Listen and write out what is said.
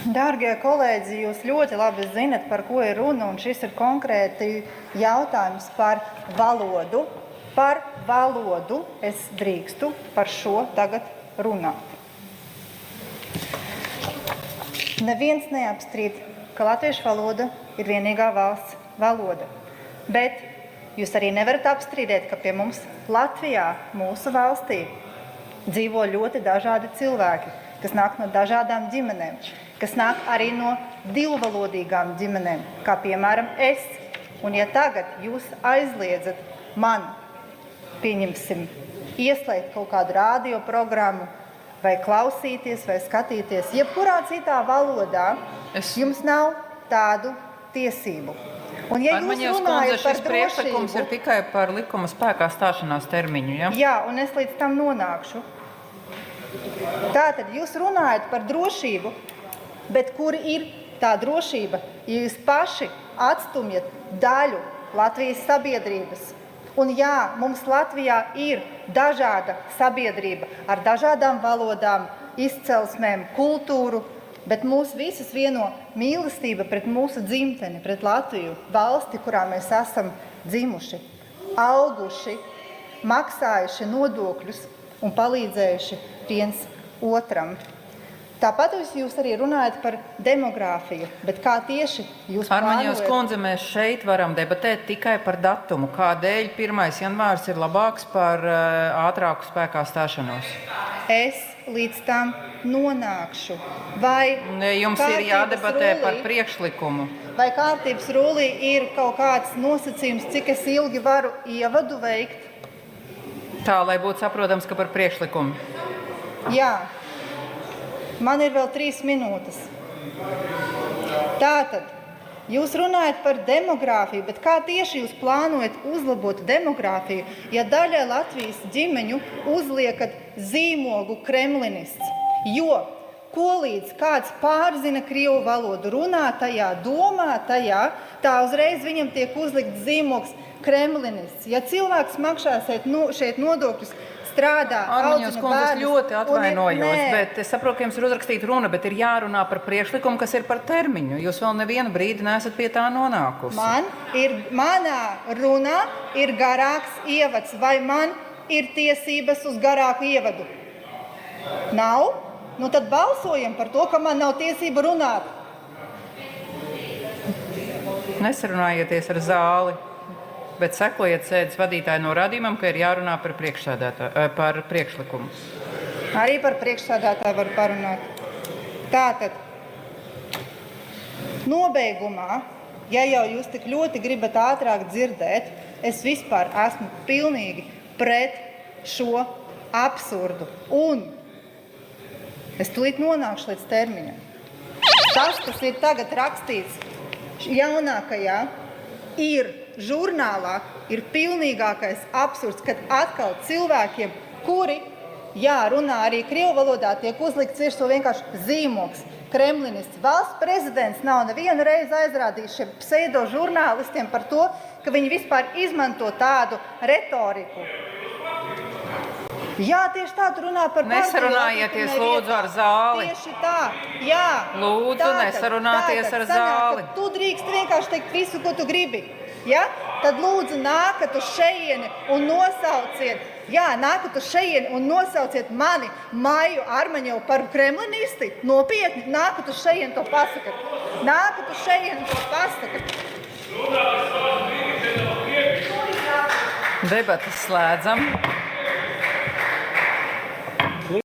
Dārgie kolēģi, jūs ļoti labi zinat, par ko ir runa, un šis ir konkrēti jautājums par valodu. Par valodu es drīkstu par šo tagad runāt. Neviens neapstrīd, ka latviešu valoda ir vienīgā valsts valoda, bet jūs arī nevarat apstrīdēt, ka pie mums Latvijā, mūsu valstī, dzīvo ļoti dažādi cilvēki, kas nāk no dažādām ģimenēm, kas nāk arī no divvalodīgām ģimenēm, kā piemēram es. Un ja tagad jūs aizliedzat man, pieņemsim, ieslēgt kaut kādu radioprogrammu, vai klausīties, vai skatīties, jebkurā citā valodā, jums nav tādu tiesību. Un ja jūs runājat par šis priekšlikums ir tikai par likuma spēkā stāšanās termiņu, ja? Jā, un es līdz tam nonākšu. Tātad jūs runājat par drošību, bet kur ir tā drošība, ja jūs paši atstumjat daļu Latvijas sabiedrības? Un jā, mums Latvijā ir dažāda sabiedrība ar dažādām valodām, izcelsmēm, kultūru, bet mūs visas vieno mīlestība pret mūsu dzimteni, pret Latviju, valsti, kurā mēs esam dzimuši, auguši, maksājuši nodokļus un palīdzējuši viens otram. Tāpat jūs arī runājat par demogrāfiju, bet kā tieši jūs Armaņevs kundze, mēs šeit varam debatēt tikai par datumu. Kādēļ 1. janvārs ir labāks par ātrāku spēkā stāšanos? Es līdz tam nonākšu. Vai jums ir jādebatē par priekšlikumu? Vai kārtības rullī ir kaut kāds nosacījums, cik es ilgi varu ievadu veikt? Tā, lai būtu saprotams, ka par priekšlikumu. Jā. Man ir vēl 3 minūtes. Tātad, jūs runājat par demogrāfiju, bet kā tieši jūs plānojat uzlabot demogrāfiju, ja daļai Latvijas ģimeņu uzliekat zīmogu kremlinists? Jo, ko līdz kāds pārzina krievu valodu, runā tajā, domā tajā, tā uzreiz viņam tiek uzlikt zīmogs kremlinists. Ja cilvēks maksā šeit nodokļus, strādā, Armaņevs kundze, es ļoti atvainojos, bet es saprotu, ka jums ir uzrakstīta runa, bet ir jārunā par priekšlikumu, kas ir par termiņu. Jūs vēl nevienu brīdi neesat pie tā nonākusi. Manā runā ir garāks ievads, vai man ir tiesības uz garāku ievadu? Nav? Nu tad balsojam par to, ka man nav tiesība runāt. Nesarunājieties ar zāli. Bet sekojiet sēdes vadītāju norādījumam, ka ir jārunā par priekšlikumu. Arī par priekšsēdētāju var parunāt. Tātad, nobeigumā, ja jau jūs tik ļoti gribat ātrāk dzirdēt, es vispār esmu pilnīgi pret šo absurdu. Un es tulīt nonākšu līdz termiņam. Tas, kas ir tagad rakstīts jaunākajā, ir žurnālā, ir pilnīgākais absurds, kad atkal cilvēkiem, kuri, runā arī krievu valodā, tiek uzlikts virsū vienkārši zīmogs, kremlinists. Valsts prezidents nav nevienu reizi aizrādījis šiem pseido žurnālistiem par to, ka viņi vispār izmanto tādu retoriku. Jā, tieši tā, tu runā par Nesarunājieties, lūdzu, ar zāli. Tieši tā, jā. Lūdzu, nesarunāties ar zāli. Tu drīkst vienkārši teikt visu, ko tu gribi. Ja? Tad lūdzu nākat uz šejieni un nosauciet mani, Maiju Armaņevu, par kremlinisti. Nopietni, nākat uz šejieni to pasakat. Nākat uz šejieni to pasakat. Debatas slēdzam.